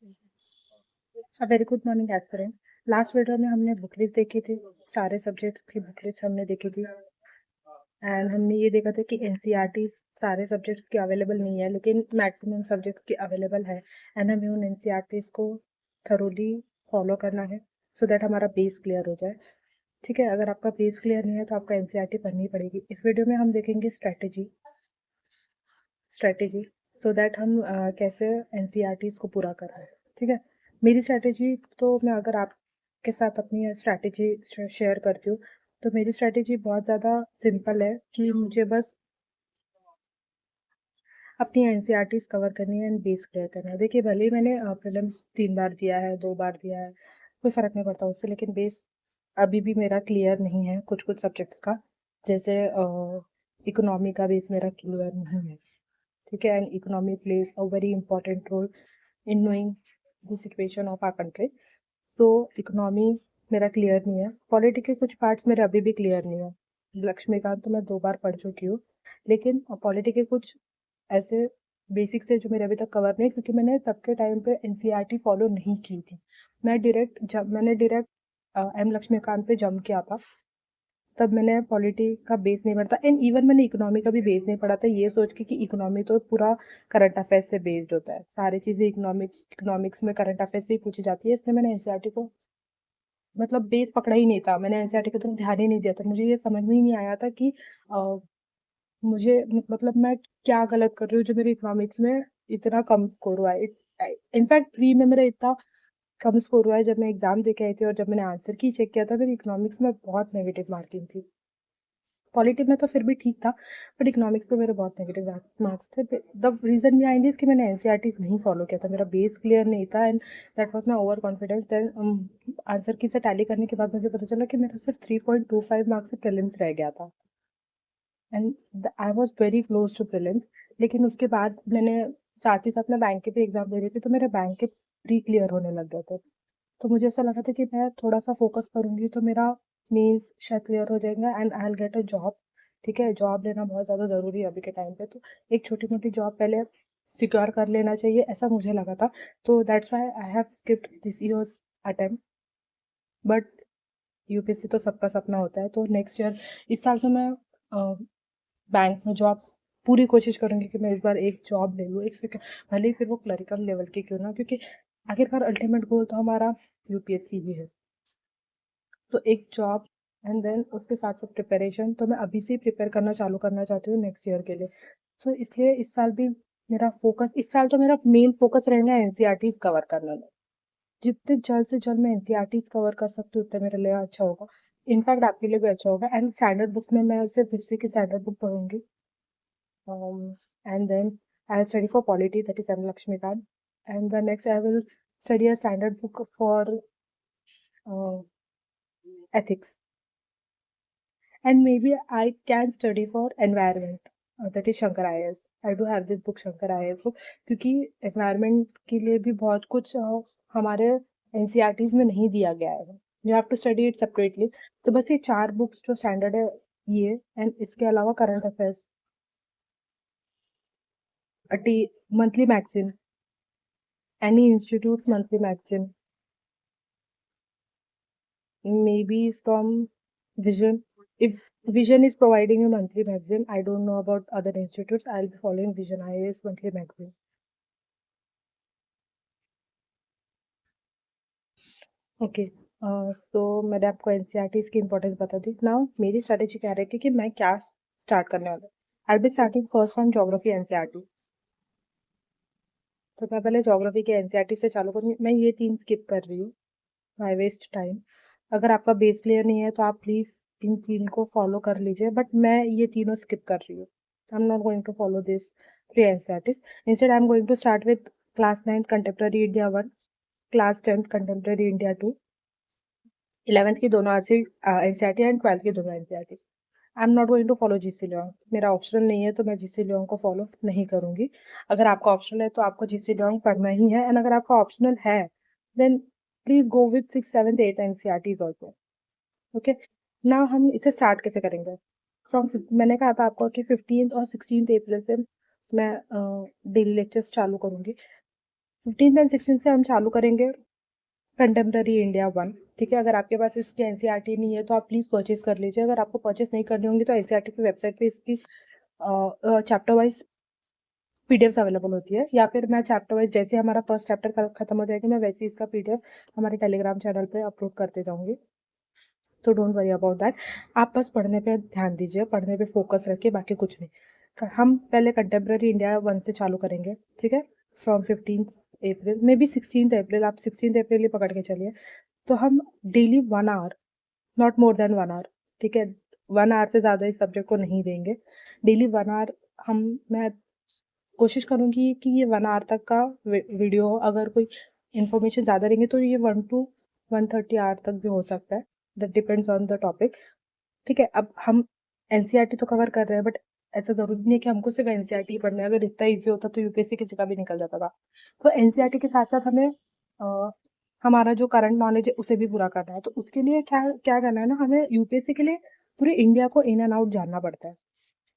A very good morning aspirants. Last video में हमने book list देखी थी, सारे सब्जेक्ट्स की बुक लिस्ट हमने देखी थी एंड हमने ये देखा था कि एनसीईआरटी सारे सब्जेक्ट्स की अवेलेबल नहीं है, लेकिन मैक्सिमम सब्जेक्ट्स की अवेलेबल है एंड हमें उन एनसीईआरटीज को थरोली फॉलो करना है सो दैट हमारा बेस क्लियर हो जाए। ठीक है, अगर आपका बेस क्लियर नहीं है तो आपको एनसीईआरटी पढ़नी पड़ेगी। इस वीडियो में हम देखेंगे स्ट्रेटेजी सो दैट हम कैसे एनसीईआरटीज को पूरा कर रहे हैं। ठीक है, मेरी स्ट्रेटेजी तो मैं अगर आपके साथ अपनी स्ट्रेटेजी शेयर करती हूँ तो मेरी स्ट्रेटेजी बहुत ज़्यादा सिंपल है कि मुझे बस अपनी एनसीईआरटीज कवर करनी है एंड बेस क्लियर करना है। देखिए, भले ही मैंने प्रीलिम्स 3 बार दिया है, 2 बार दिया है, कोई फ़र्क नहीं पड़ता उससे, लेकिन बेस अभी भी मेरा क्लियर नहीं है कुछ कुछ सब्जेक्ट्स का। जैसे इकोनॉमी का बेस मेरा क्लियर नहीं है। ठीक है, and economy plays a very important role in knowing the situation of our country. So economy मेरा क्लियर नहीं है। पॉलिटी के कुछ पार्ट्स मेरे अभी भी क्लियर नहीं है। लक्ष्मीकांत तो मैं 2 बार पढ़ चुकी हूँ, लेकिन पॉलिटी के कुछ ऐसे बेसिक्स है जो मेरे अभी तक कवर नहीं, क्योंकि मैंने तब के टाइम पे एनसीईआरटी फॉलो नहीं की थी। मैंने डायरेक्ट एम लक्ष्मीकांत पे जंप किया था, तब मैंने पॉलिटी का बेस नहीं पढ़ा था एंड इवन मैंने इकोनॉमी का भी बेस नहीं पढ़ा था, ये सोच के कि इकोनॉमी तो पूरा करंट अफेयर्स से बेस्ड होता है, सारी चीज़ें इकोनॉमिक्स में करंट अफेयर्स से ही पूछी जाती है, इसलिए मैंने एनसीईआरटी को मतलब बेस पकड़ा ही नहीं था। मैंने एनसीईआरटी की तरफ ध्यान ही नहीं दिया था। मुझे ये समझ में ही नहीं आया था कि मुझे मतलब मैं क्या गलत कर रही हूँ जो मेरे इकोनॉमिक्स में इतना कम स्कोर हुआ है। इनफैक्ट प्री में मेरा इतना कम स्कोर हुआ है, जब मैं एग्जाम दे के आई थी और जब मैंने आंसर की चेक किया था, मेरी इकोनॉमिक्स में बहुत नेगेटिव मार्किंग थी। पॉलिटी में तो फिर भी ठीक था, बट इकोनॉमिक्स में मेरे बहुत नेगेटिव मार्क्स थे। द रीजन बिहाइंड इज कि मैंने एनसीईआरटीज नहीं फॉलो किया था, मेरा बेस क्लियर नहीं था and that was my over confidence. Then answer key से टैली करने के बाद मुझे पता चला कि मेरा सिर्फ 3.25 मार्क्स से प्रीलिम्स रह गया था and I was very close to prelims. लेकिन उसके बाद मैंने साथ ही साथ मैं बैंक के भी एग्जाम दे रही थी, तो मेरे बैंक के प्री क्लियर होने लग गए थे। तो मुझे ऐसा लगा था कि मैं थोड़ा सा फोकस करूंगी तो मेरा मेंस शायद क्लियर हो जाएगा and I will get a job. ठीक है, जॉब लेना बहुत ज़्यादा ज़रूरी है अभी के टाइम पे, तो एक छोटी मोटी जॉब पहले सिक्योर कर लेना चाहिए, ऐसा मुझे लगा था। तो that's why I have skipped this years attempt. But UPSC तो सबका सपना होता है, तो नेक्स्ट ईयर इस साल तो मैं बैंक में जॉब पूरी कोशिश करूंगी कि मैं इस बार एक जॉब ले लूँ, भले ही फिर वो क्लरिकल लेवल की क्यों ना, क्योंकि आखिरकार अल्टीमेट गोल तो हमारा यूपीएससी ही है। तो एक जॉब एंड देन उसके साथ साथ प्रिपरेशन, तो मैं अभी से ही प्रिपेयर करना चालू करना चाहती हूँ नेक्स्ट ईयर के लिए। सो इसलिए इस साल तो मेरा मेन फोकस रहेगा एनसीईआरटीज कवर करने में। जितने जल्द से जल्द मैं एनसीईआरटीज कवर कर सकती हूँ उतने मेरे लिए अच्छा होगा। इनफैक्ट आपके लिए भी अच्छा होगा। एंड स्टैंडर्ड बुक्स में मैं सिर्फ हिस्ट्री की स्टैंडर्ड बुक पढ़ूंगी, and then I'll study for polity, that is M. Lakshmikant, and the next I will study a standard book for uh, ethics, and maybe I can study for environment, that is Shankar IAS. I do have this book Shankar IAS book, क्योंकि environment के लिए भी बहुत कुछ हमारे NCERTs में नहीं दिया गया है, you have to study it separately. तो बस ये 4 बुक्स जो स्टैंडर्ड है ये, एंड इसके अलावा current affairs, T monthly magazine, any institute's monthly magazine, maybe from Vision. If Vision is providing a monthly magazine, I don't know about other institutes. I'll be following Vision IAS monthly magazine. Okay, so मैंने आपको NCERTs की importance बता दी। Now मेरी strategy क्या रहेगी कि मैं क्या स्टार्ट करने वाला हूँ। I be starting first from geography NCERT. तो मैं पहले ज्योग्राफी के एनसीईआरटी से चालू करूँगी। मैं ये 3 स्किप कर रही हूँ, आई वेस्ट टाइम। अगर आपका बेस क्लियर नहीं है तो आप प्लीज इन 3 को फॉलो कर लीजिए, बट मैं ये तीनों स्किप कर रही हूँ। I am not going to follow this 3 NCERTs. Instead I am going to start with class 9 contemporary India 1, class 10 contemporary India 2, 11th की दोनों एनसीईआरटी एंड 12th की दोनों NCERT. I am not going to follow GC Leong. मेरा optional नहीं है तो मैं GC Leong को फॉलो नहीं करूंगी। अगर आपका ऑप्शनल है तो आपको जीसी लियोंग पढ़ना ही है, एंड अगर आपका ऑप्शनल है then please go with 6, 7, 8 NCERTs also. Okay, ना हम इसे स्टार्ट कैसे करेंगे। फ्रॉम मैंने कहा था आपको कि 15 और 16 अप्रैल से मैं डेली लेक्चर्स चालू करूंगी। 15 एंड 16 से हम चालू करेंगे कंटेम्प्रेरी इंडिया 1। ठीक है, अगर आपके पास इसकी एनसीईआरटी नहीं है तो आप प्लीज़ परचेज कर लीजिए। अगर आपको परचेज नहीं करनी होंगी तो एनसीईआरटी की वेबसाइट पे इसकी चैप्टर वाइज पीडीएफ्स अवेलेबल होती है, या फिर मैं चैप्टर वाइज जैसे हमारा फर्स्ट चैप्टर खत्म हो जाएगा मैं वैसे ही इसका पीडीएफ हमारे टेलीग्राम चैनल पे अपलोड करते जाऊंगी। तो डोंट वरी अबाउट दैट। आप बस पढ़ने पे ध्यान दीजिए, पढ़ने पे फोकस रखिए, बाकी कुछ नहीं। हम पहले कंटेम्प्रेरी इंडिया 1 से चालू करेंगे। ठीक है, फ्रॉम 15 अप्रैल, मे बी 16 अप्रैल, आप 16 अप्रैल ही पकड़ के चलिए। तो हम daily 1 hour, not more than 1 hour, ठीक है, 1 आवर से ज़्यादा इस सब्जेक्ट को नहीं देंगे। डेली 1 आवर हम, मैं कोशिश करूँगी कि ये 1 आवर तक का वीडियो हो। अगर कोई इन्फॉर्मेशन ज़्यादा रहेंगे तो ये 1 to 1:30 आवर तक भी हो सकता है, that depends on the topic. ठीक है, अब हम एनसीईआरटी तो कवर कर रहे हैं, बट ऐसा ज़रूरी नहीं है कि हमको सिर्फ एनसीईआरटी ही पढ़ना है। अगर इतना ईजी होता तो यूपीएससी किसी का भी निकल जाता था। तो एनसीईआरटी के साथ साथ हमें हमारा जो करंट नॉलेज है उसे भी पूरा करना है। तो उसके लिए क्या क्या करना है ना, हमें यूपीएससी के लिए पूरे इंडिया को इन एंड आउट जानना पड़ता है।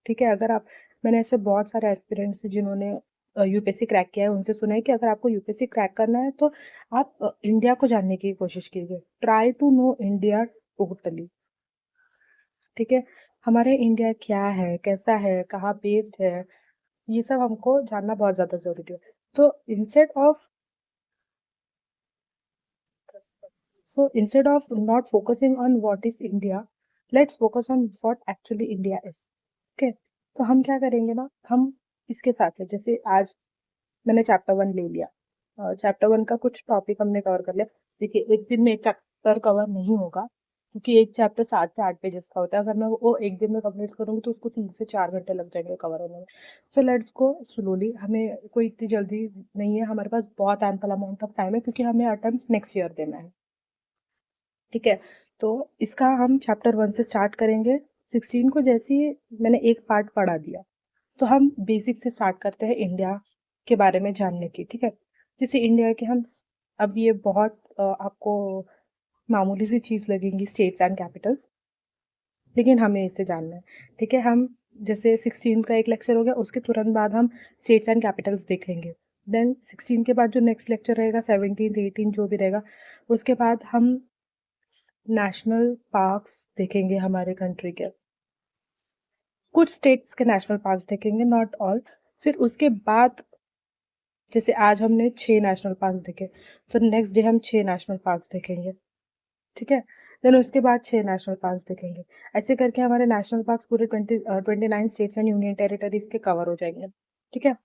ठीक है, अगर आप, मैंने ऐसे बहुत सारे एस्पिरेंट्स जिन्होंने यूपीएससी क्रैक किया है उनसे सुना है कि अगर आपको यूपीएससी क्रैक करना है तो आप इंडिया को जानने की कोशिश कीजिए। Try to know India totally. ठीक है, हमारे इंडिया क्या है, कैसा है, कहाँ बेस्ड है, ये सब हमको जानना बहुत ज़्यादा ज़रूरी है। तो instead of not focusing on what is India, let's focus on what actually India is. Okay, तो हम क्या करेंगे ना, हम इसके साथ है, जैसे आज मैंने चैप्टर 1 ले लिया, चैप्टर 1 का कुछ टॉपिक हमने कवर कर लिया। देखिए, एक दिन में एक चैप्टर कवर नहीं होगा, क्योंकि एक चैप्टर 7 से 8 पेजेस का होता है। अगर मैं वो एक दिन में कंप्लीट करूंगी तो उसको 3 से 4 घंटे लग जाएंगे कवर होने में। सो लेट्स गो स्लोली, हमें कोई इतनी जल्दी नहीं है, हमारे पास बहुत एम्पल अमाउंट ऑफ टाइम है, क्योंकि हमें अटेम्प्ट नेक्स्ट ईयर देना है। ठीक है, तो इसका हम चैप्टर 1 से स्टार्ट करेंगे। 16 को जैसे ही मैंने एक पार्ट पढ़ा दिया, तो हम बेसिक से स्टार्ट करते हैं इंडिया के बारे में जानने की। ठीक है, जैसे इंडिया के हम, अब ये बहुत आपको मामूली सी चीज़ लगेंगी, स्टेट्स एंड कैपिटल्स, लेकिन हमें इसे जानना है। ठीक है, हम जैसे 16 का एक लेक्चर हो गया, उसके तुरंत बाद हम स्टेट्स एंड कैपिटल्स देख लेंगे। देन 16 के बाद जो नेक्स्ट लेक्चर रहेगा, 17 18 जो भी रहेगा, उसके बाद हम नेशनल पार्क्स देखेंगे हमारे कंट्री के, कुछ स्टेट्स के नेशनल पार्क्स देखेंगे, नॉट ऑल। फिर उसके बाद, जैसे आज हमने 6 नेशनल पार्क देखे, तो नेक्स्ट डे हम 6 नेशनल पार्क देखेंगे। ठीक है, देन उसके बाद 6 नेशनल पार्क देखेंगे। ऐसे करके हमारे नेशनल पार्क पूरे 29 स्टेट्स एंड यूनियन टेरिटरीज के कवर हो जाएंगे। ठीक है,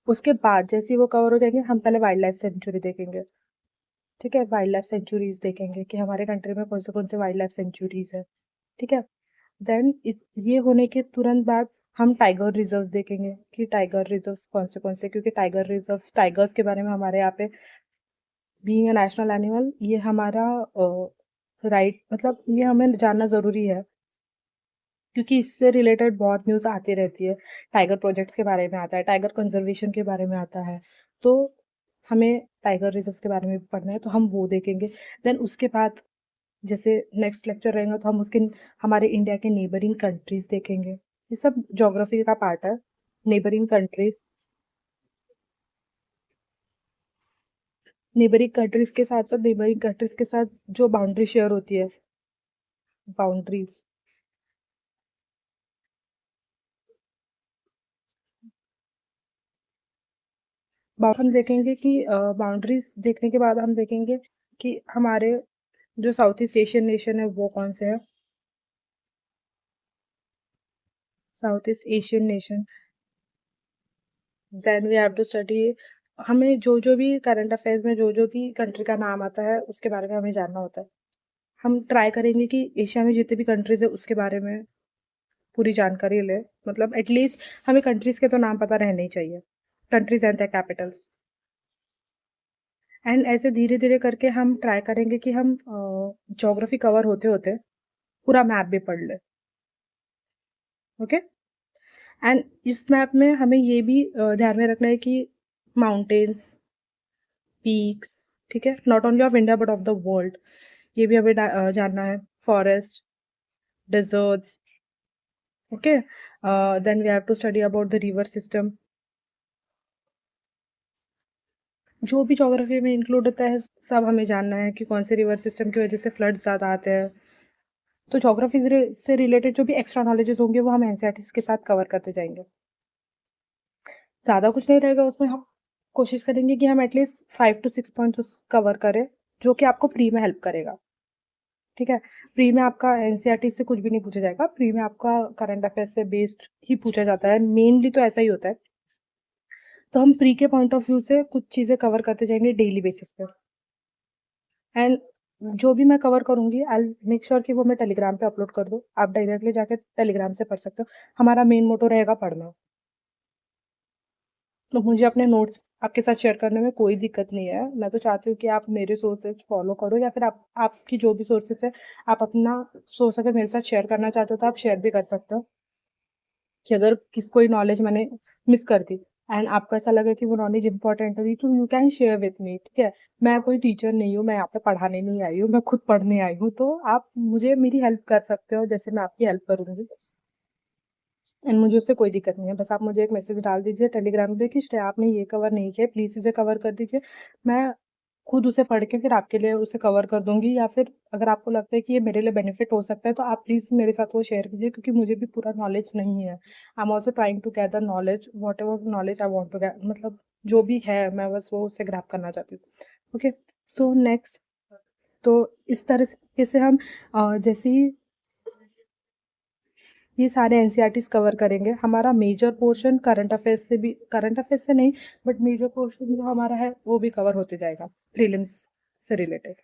उसके बाद जैसे ही वो कवर हो जाएंगे, हम पहले वाइल्ड लाइफ सेंचुरी देखेंगे। ठीक है, वाइल्ड लाइफ सेंचुरीज देखेंगे कि हमारे कंट्री में कौन से वाइल्ड लाइफ सेंचुरीज है। ठीक है, देन ये होने के तुरंत बाद हम टाइगर रिजर्व्स देखेंगे कि टाइगर रिजर्व्स कौन से, क्योंकि टाइगर रिजर्व्स, टाइगर्स के बारे में हमारे यहाँ पे, बीइंग अ नेशनल एनिमल, ये हमारा राइट, मतलब ये हमें जानना ज़रूरी है, क्योंकि इससे रिलेटेड बहुत न्यूज़ आती रहती है। टाइगर प्रोजेक्ट्स के बारे में आता है, टाइगर कंजर्वेशन के बारे में आता है, तो हमें टाइगर रिजर्व्स के बारे में भी पढ़ना है, तो हम वो देखेंगे। देन उसके बाद जैसे नेक्स्ट लेक्चर रहेगा तो हम उसके, हमारे इंडिया के नेबरिंग कंट्रीज देखेंगे। ये सब ज्योग्राफी का पार्ट है, नेबरिंग कंट्रीज। नेबरिंग कंट्रीज के साथ साथ, नेबरिंग कंट्रीज के साथ जो बाउंड्री शेयर होती है, बाउंड्रीज, हम देखेंगे कि बाउंड्रीज देखने के बाद हम देखेंगे कि हमारे जो साउथ ईस्ट एशियन नेशन है वो कौन से है, south east Asian nation. Then we have to study, हमें जो जो भी करंट अफेयर्स में जो जो भी कंट्री का नाम आता है उसके बारे में हमें जानना होता है। हम ट्राई करेंगे कि एशिया में जितने भी कंट्रीज है उसके बारे में पूरी जानकारी ले, मतलब एटलीस्ट हमें कंट्रीज के तो नाम पता रहने ही चाहिए, countries and the Capitals. And ऐसे धीरे धीरे करके हम ट्राई करेंगे कि हम ज्योग्राफी कवर होते होते पूरा मैप भी पढ़ ले। ओके, एंड इस मैप में हमें ये भी ध्यान में रखना है कि माउंटेन्स, पीक्स, ठीक है, not only of India but of the world, ये भी हमें जानना है। Forest, deserts, okay, then we have to study about the river system. जो भी ज्योग्राफी में इंक्लूड होता है सब हमें जानना है कि कौन से रिवर सिस्टम की वजह से फ्लड्स ज़्यादा आते हैं। तो ज्योग्राफी से रिलेटेड जो भी एक्स्ट्रा नॉलेजेस होंगे वो हम एनसीईआरटी के साथ कवर करते जाएंगे। ज़्यादा कुछ नहीं रहेगा उसमें, हम कोशिश करेंगे कि हम एटलीस्ट 5 to 6 पॉइंट्स कवर करें जो कि आपको प्री में हेल्प करेगा। ठीक है, प्री में आपका एनसीईआरटी से कुछ भी नहीं पूछा जाएगा, प्री में आपका करंट अफेयर्स से बेस्ड ही पूछा जाता है, मेनली तो ऐसा ही होता है। तो हम प्री के पॉइंट ऑफ व्यू से कुछ चीज़ें कवर करते जाएंगे डेली बेसिस पे। एंड जो भी मैं कवर करूंगी आई मेक श्योर कि वो मैं टेलीग्राम पे अपलोड कर दूँ, आप डायरेक्टली जाके टेलीग्राम से पढ़ सकते हो। हमारा मेन मोटो रहेगा पढ़ना। तो मुझे अपने नोट्स आपके साथ शेयर करने में कोई दिक्कत नहीं है, मैं तो चाहती हूँ कि आप मेरे सोर्सेज फॉलो करो या फिर आप आपकी जो भी सोर्सेज है आप अपना सोर्स अगर मेरे साथ शेयर करना चाहते हो तो आप शेयर भी कर सकते हो कि अगर किस कोई नॉलेज मैंने मिस कर दी एंड आपको ऐसा लगे कि वो नॉलेज इंपॉर्टेंट होगी तो you can share with me. ठीक है, मैं कोई टीचर नहीं हूँ, मैं यहाँ पे पढ़ाने नहीं आई हूँ, मैं खुद पढ़ने आई हूँ, तो आप मुझे मेरी हेल्प कर सकते हो जैसे मैं आपकी हेल्प करूंगी। एंड मुझे उससे कोई दिक्कत नहीं है, बस आप मुझे एक मैसेज डाल दीजिए टेलीग्राम पे कि श्रेया आपने ये कवर नहीं किया, प्लीज़ इसे कवर कर दीजिए। मैं खुद उसे पढ़ के फिर आपके लिए उसे कवर कर दूँगी, या फिर अगर आपको लगता है कि ये मेरे लिए बेनिफिट हो सकता है तो आप प्लीज़ मेरे साथ वो शेयर कीजिए क्योंकि मुझे भी पूरा नॉलेज नहीं है। I am also trying to gather knowledge, whatever knowledge I want to get, मतलब जो भी है मैं बस वो उसे ग्रैब करना चाहती हूँ। ओके, सो नेक्स्ट, तो इस तरह से हम जैसे ही ये सारे एनसीईआरटीज कवर करेंगे, हमारा मेजर पोर्शन करंट अफेयर्स से भी, करंट अफेयर्स से नहीं बट मेजर पोर्शन जो हमारा है वो भी कवर होते जाएगा प्रीलिम्स से रिलेटेड।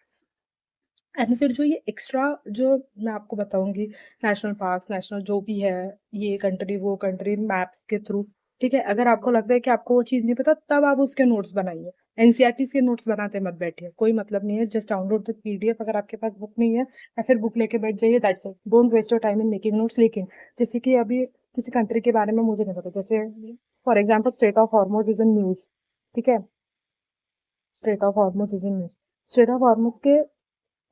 एंड फिर जो ये एक्स्ट्रा जो मैं आपको बताऊंगी, नेशनल पार्क्स, नेशनल जो भी है, ये कंट्री वो कंट्री, मैप्स के थ्रू, ठीक है, अगर आपको लगता है कि आपको वो चीज़ नहीं पता तब आप उसके नोट्स बनाइए। एनसीईआरटी के नोट्स बनाते मत बैठिए, कोई मतलब नहीं है, जस्ट डाउनलोड द पीडीएफ, अगर आपके पास बुक नहीं है या फिर बुक लेके बैठ जाइए, that's it, don't waste your time in making notes. लेकिन जैसे कि अभी किसी कंट्री के बारे में मुझे नहीं पता, जैसे for example state of Hormuz is in news, ठीक है, state of Hormuz is in news, state of Hormuz के,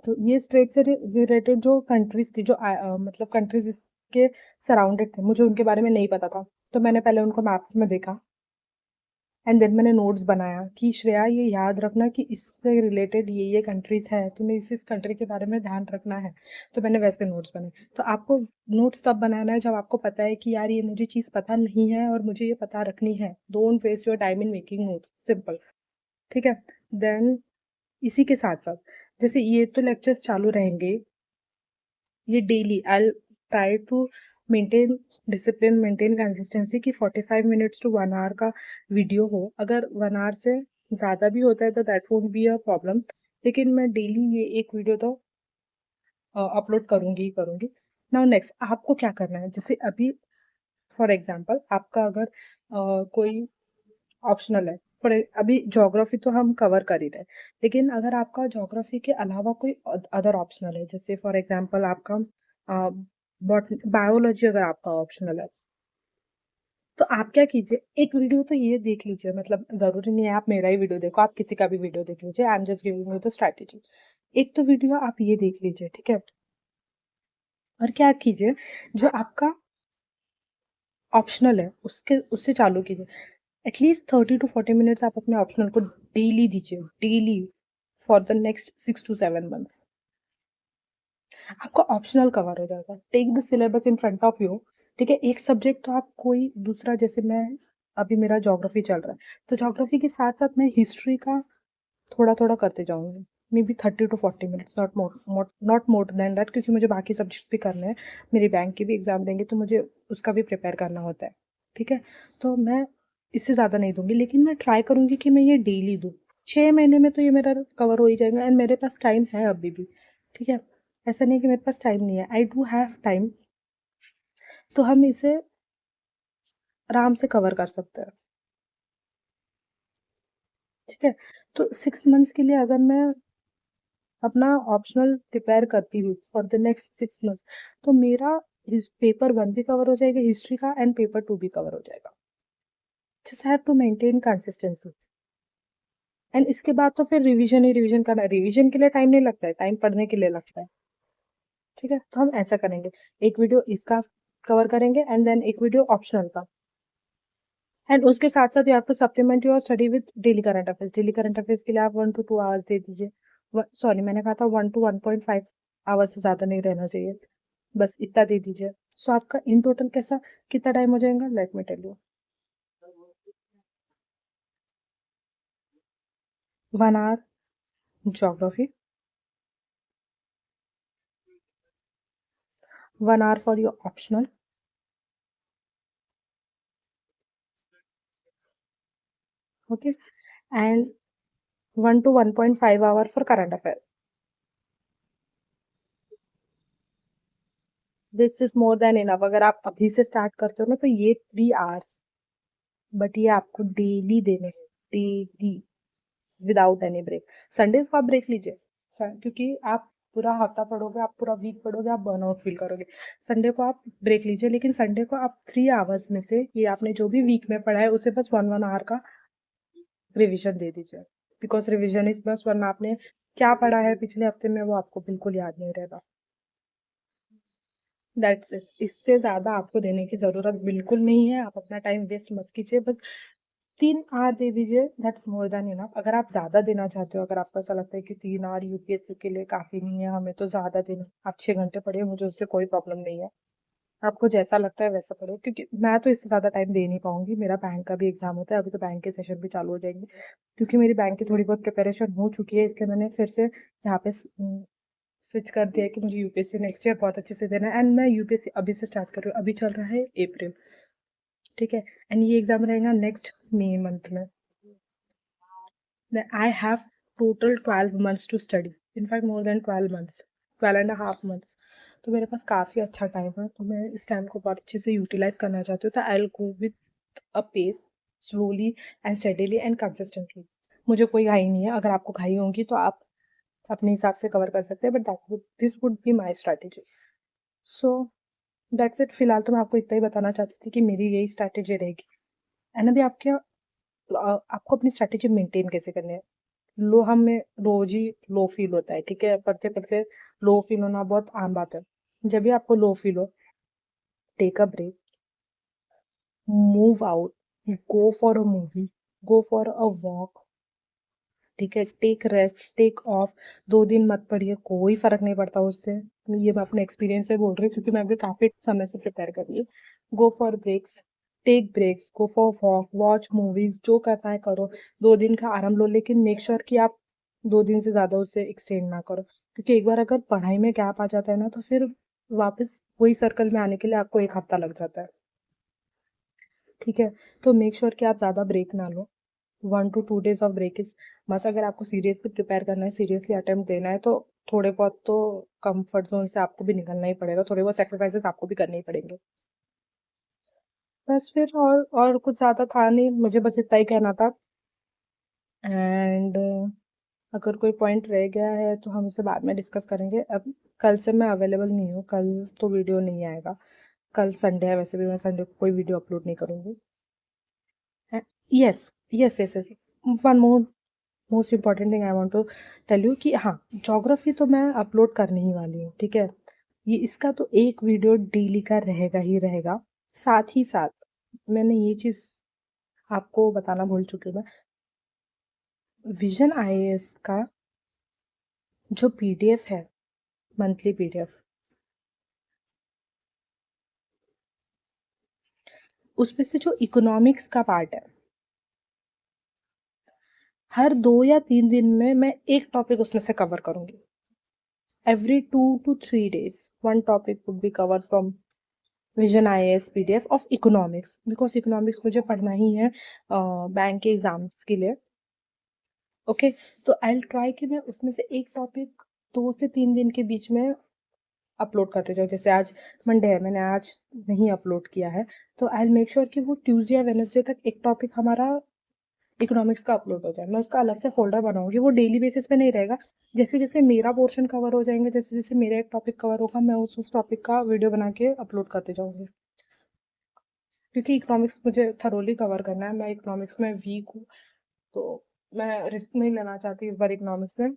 तो ये स्ट्रेट से रिलेटेड जो कंट्रीज थी, जो मतलब कंट्रीज इसके सराउंडेड थे, मुझे उनके बारे में नहीं पता था, तो मैंने पहले उनको मैप्स में देखा एंड देन मैंने नोट्स बनाया कि श्रेया ये याद रखना कि इससे रिलेटेड ये कंट्रीज है, तुम्हें इस कंट्री के बारे में ध्यान रखना है, तो मैंने वैसे नोट्स बनाए। तो आपको नोट्स तब बनाना है जब आपको पता है कि यार ये मुझे चीज़ पता नहीं है और मुझे ये पता रखनी है। Don't waste your time in making notes, simple. ठीक है, देन इसी के साथ साथ जैसे ये तो लेक्चर्स चालू रहेंगे, ये daily I try to maintain discipline, maintain consistency कि 45 मिनट्स टू 1 आवर का वीडियो हो। अगर 1 आवर से ज़्यादा भी होता है तो that won't be a problem, लेकिन मैं डेली ये एक वीडियो तो अपलोड करूंगी ही करूंगी। नाउ नेक्स्ट आपको क्या करना है, जैसे अभी फॉर एग्जांपल आपका अगर कोई ऑप्शनल है, फॉर अभी ज्योग्राफी तो हम कवर कर ही रहे हैं, लेकिन अगर आपका ज्योग्राफी के अलावा कोई अदर ऑप्शनल है, जैसे फॉर एग्जांपल आपका बायोलॉजी अगर आपका ऑप्शनल है, तो आप क्या कीजिए, एक वीडियो तो ये देख लीजिए, मतलब जरूरी नहीं है आप मेरा ही वीडियो देखो, आप किसी का भी वीडियो देख लीजिए, I am just giving you the strategy. एक तो वीडियो आप ये देख लीजिए, ठीक है, और क्या कीजिए, जो आपका ऑप्शनल है उसके उससे चालू कीजिए, एटलीस्ट 30 to 40 मिनट्स आप अपने ऑप्शनल को डेली दीजिए, daily for the next 6 to 7 months, आपका ऑप्शनल कवर हो जाएगा। Take the syllabus in front of you, ठीक है, एक सब्जेक्ट तो आप कोई दूसरा, जैसे मैं अभी मेरा ज्योग्राफी चल रहा है, तो ज्योग्राफी के साथ साथ मैं हिस्ट्री का थोड़ा थोड़ा करते जाऊंगी, may be 30 to 40 minutes, not more then that, क्योंकि मुझे बाकी सब्जेक्ट्स भी करने हैं, मेरी बैंक की भी एग्जाम देंगे तो मुझे उसका भी प्रिपेयर करना होता है। ठीक है, तो मैं इससे ज़्यादा नहीं दूंगी, लेकिन मैं ट्राई करूंगी कि मैं ये डेली दूँ। 6 महीने में तो ये मेरा कवर हो ही जाएगा एंड मेरे पास टाइम है अभी भी। ठीक है, ऐसा नहीं कि मेरे पास टाइम नहीं है, आई डू हैव टाइम, तो हम इसे आराम से कवर कर सकते हैं। ठीक है, तो 6 मंथ्स के लिए अगर मैं अपना ऑप्शनल प्रिपेयर करती हूँ फॉर द नेक्स्ट 6 मंथ्स, तो मेरा पेपर 1 भी कवर हो जाएगा हिस्ट्री का एंड पेपर 2 भी कवर हो जाएगा। Just have to maintain consistency, and इसके बाद तो फिर रिवीजन ही रिवीजन करना है, रिवीजन के लिए टाइम नहीं लगता है, टाइम पढ़ने के लिए लगता है। ठीक है, तो हम ऐसा करेंगे, एक वीडियो इसका कवर करेंगे एंड देन एक वीडियो ऑप्शनल का, एंड उसके साथ-साथ you have to supplement your study with daily current affairs. Daily current affairs के लिए आप 1 टू 2 आवर्स दे दीजिए। सॉरी, मैंने कहा था 1 टू 1.5 आवर्स से ज़्यादा नहीं रहना चाहिए। बस इतना दे दीजिए। सो आपका इन टोटल कैसा कितना टाइम हो जाएगा? Let me tell you. 1 hour geography, 1 hour for your optional, okay, and 1 to 1.5 hour for current affairs. This is more than enough. अगर आप अभी से स्टार्ट करते हो ना तो ये 3 आवर्स, बट ये आपको डेली देने हैं, daily, without any break. Sundays को आप ब्रेक लीजिए, क्योंकि आप पूरा हफ्ता पढ़ोगे, आप पूरा वीक पढ़ोगे, आप बर्नआउट फील करोगे। संडे को आप ब्रेक लीजिए, लेकिन संडे को आप 3 आवर्स में से ये आपने जो भी वीक में पढ़ा है उसे बस 1 आवर का रिविजन दे दीजिए। बिकॉज रिविजन इज बस, वरना आपने क्या पढ़ा है पिछले हफ्ते में वो आपको बिल्कुल याद नहीं रहेगा। That's it. इससे ज्यादा आपको देने की जरूरत बिल्कुल नहीं है। आप अपना टाइम वेस्ट मत कीजिए, बस 3 आवर दे दीजिए, दैट्स मोर देन इनफ। अगर आप ज्यादा देना चाहते हो, अगर आपको ऐसा लगता है कि 3 आवर यूपीएससी के लिए काफी नहीं है, हमें तो ज्यादा देना, आप 6 घंटे पढ़िए, मुझे उससे कोई प्रॉब्लम नहीं है। आपको जैसा लगता है वैसा पढ़ो, क्योंकि मैं तो इससे ज्यादा टाइम दे नहीं पाऊंगी। मेरा बैंक का भी एग्जाम होता है, अभी तो बैंक के सेशन भी चालू हो जाएंगे। क्योंकि मेरी बैंक की थोड़ी बहुत प्रिपरेशन हो चुकी है, इसलिए मैंने फिर से यहाँ पे स्विच कर दिया है कि मुझे यूपीएससी नेक्स्ट ईयर बहुत अच्छे से देना है। एंड मैं यूपीएससी अभी से स्टार्ट कर रही हूँ। अभी चल रहा है अप्रैल, ठीक है, एंड ये एग्जाम रहेगा नेक्स्ट मई मंथ में। I have total 12 months to study. In fact, more than 12 months, 12.5 months. तो मेरे पास काफ़ी अच्छा टाइम है, तो मैं इस टाइम को बहुत अच्छे से यूटिलाइज करना चाहती हूँ। तो I will go with a pace, slowly and steadily and consistently. मुझे कोई घाई नहीं है। अगर आपको घाई होगी तो आप अपने हिसाब से कवर कर सकते हैं, but this would be my strategy. So that's it. फिलहाल तो मैं आपको इतना ही बताना चाहती थी कि मेरी यही स्ट्रैटेजी रहेगी। एंड अभी आपको अपनी स्ट्रैटेजी मेंटेन कैसे करनी है। लो, हमें रोज ही लो फील होता है, ठीक है, पढ़ते पढ़ते लो फील होना बहुत आम बात है। जब भी आपको लो फील हो, take a break, move out, go for a movie, go for a walk, ठीक है, टेक रेस्ट, टेक ऑफ। 2 दिन मत पढ़िए, कोई फर्क नहीं पड़ता उससे। ये मैं अपने एक्सपीरियंस से बोल रही हूँ, क्योंकि मैं भी काफी समय से प्रिपेयर कर रही हूँ। Go for breaks, take breaks, go for walk, watch movies, जो करना है करो। 2 दिन का आराम लो, लेकिन मेक श्योर कि आप 2 दिन से ज्यादा उसे एक्सटेंड ना करो, क्योंकि एक बार अगर पढ़ाई में गैप आ जाता है ना, तो फिर वापस वही सर्कल में आने के लिए आपको 1 हफ्ता लग जाता है, ठीक है। तो मेक श्योर कि आप ज्यादा ब्रेक ना लो। 1 to 2 days of break is must. अगर आपको सीरियसली प्रिपेयर करना है, सीरियसली अटेम्प्ट देना है, तो थोड़े बहुत तो कंफर्ट जोन से आपको भी निकलना ही पड़ेगा, थोड़े बहुत सेक्रीफाइसेस आपको भी करने ही पड़ेंगे। बस फिर और कुछ ज्यादा था नहीं, मुझे बस इतना ही कहना था। एंड अगर कोई पॉइंट रह गया है तो हम उसे बाद में डिस्कस करेंगे। अब कल से मैं अवेलेबल नहीं हूँ, कल तो वीडियो नहीं आएगा। कल संडे है, वैसे भी मैं संडे को कोई वीडियो अपलोड नहीं करूंगी। Yes, yes, yes, yes. One more most important thing I want to tell you कि हाँ, ज्योग्राफी तो मैं अपलोड करने ही वाली हूँ, ठीक है। ये इसका तो एक वीडियो डेली का रहेगा ही रहेगा। साथ ही साथ मैंने ये चीज आपको बताना भूल चुकी हूँ मैं। विजन आईएएस का जो पीडीएफ है, मंथली पीडीएफ, उसमें से जो इकोनॉमिक्स का पार्ट है, हर 2 या 3 दिन में मैं एक टॉपिक उसमें से कवर करूंगी। Every 2 to 3 days, one topic would be covered from vision IAS PDF of economics, because economics मुझे पढ़ना ही है बैंक के एग्जाम्स के लिए, ओके। तो आई ट्राई कि मैं उसमें से एक टॉपिक 2 से 3 दिन के बीच में अपलोड करते जाऊँ। जैसे आज मंडे है, मैंने आज नहीं अपलोड किया है, तो आई मेक श्योर कि वो ट्यूसडे या वेनसडे तक एक टॉपिक हमारा इकोनॉमिक्स का अपलोड हो जाए। मैं उसका अलग से फोल्डर बनाऊंगी, वो डेली बेसिस पे नहीं रहेगा। जैसे जैसे मेरा पोर्शन कवर हो जाएंगे, जैसे जैसे मेरा एक टॉपिक कवर होगा, मैं उस टॉपिक का वीडियो बना के अपलोड करते जाऊंगी। क्योंकि इकोनॉमिक्स मुझे थरोली कवर करना है, मैं इकोनॉमिक्स में वीक हूँ, तो मैं रिस्क नहीं लेना चाहती इस बार इकोनॉमिक्स में।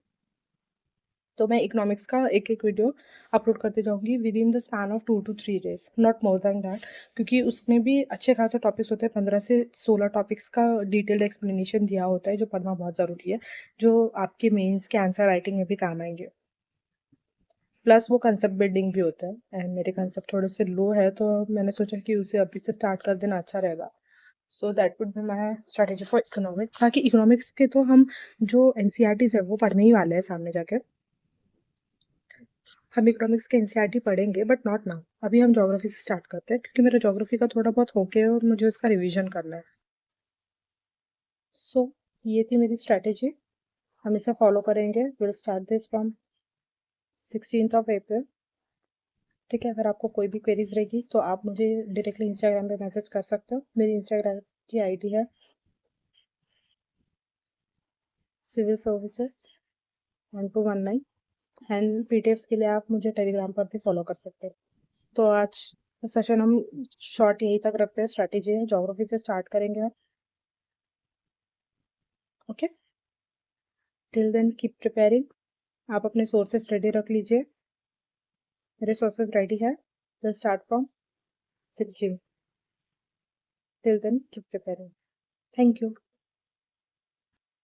तो मैं इकोनॉमिक्स का एक एक वीडियो अपलोड करते जाऊंगी with in the span of 2 to 3 days, not more then that, क्योंकि उसमें भी अच्छे खासे टॉपिक्स होते हैं। 15 से 16 टॉपिक्स का डिटेल्ड एक्सप्लेनेशन दिया होता है, जो पढ़ना बहुत ज़रूरी है, जो आपके मेंस के आंसर राइटिंग में भी काम आएंगे। प्लस वो कंसेप्ट बिल्डिंग भी होता है, एंड मेरे कंसेप्ट थोड़े से लो है, तो मैंने सोचा कि उसे अभी से स्टार्ट कर देना अच्छा रहेगा। So that would be my strategy for economics. बाकी इकोनॉमिक्स के तो हम जो एनसीईआरटीज है वो पढ़ने ही वाले हैं सामने जाके। हम इकोनॉमिक्स के एनसीईआरटी पढ़ेंगे बट नॉट नाउ। अभी हम ज्योग्राफी से स्टार्ट करते हैं, क्योंकि मेरा ज्योग्राफी का थोड़ा बहुत होके है और मुझे उसका रिवीजन करना है। सो ये थी मेरी स्ट्रेटेजी, हम इसे फॉलो करेंगे। Will start this from 16 April। ठीक है, अगर आपको कोई भी क्वेरीज रहेगी तो आप मुझे डायरेक्टली इंस्टाग्राम पे मैसेज कर सकते हो। मेरी इंस्टाग्राम की आईडी है सिविल सर्विसेज 1219, एंड पीडीएफ्स के लिए आप मुझे टेलीग्राम पर भी फॉलो कर सकते हैं। तो आज सेशन हम शॉर्ट यहीं तक रखते हैं। स्ट्रैटेजी ज्योग्राफी से स्टार्ट करेंगे। Okay, till then keep preparing. आप अपने सोर्सेस रेडी रख लीजिए। मेरे सोर्सेस रेडी है। Will start from 16। Till then keep preparing. Thank you.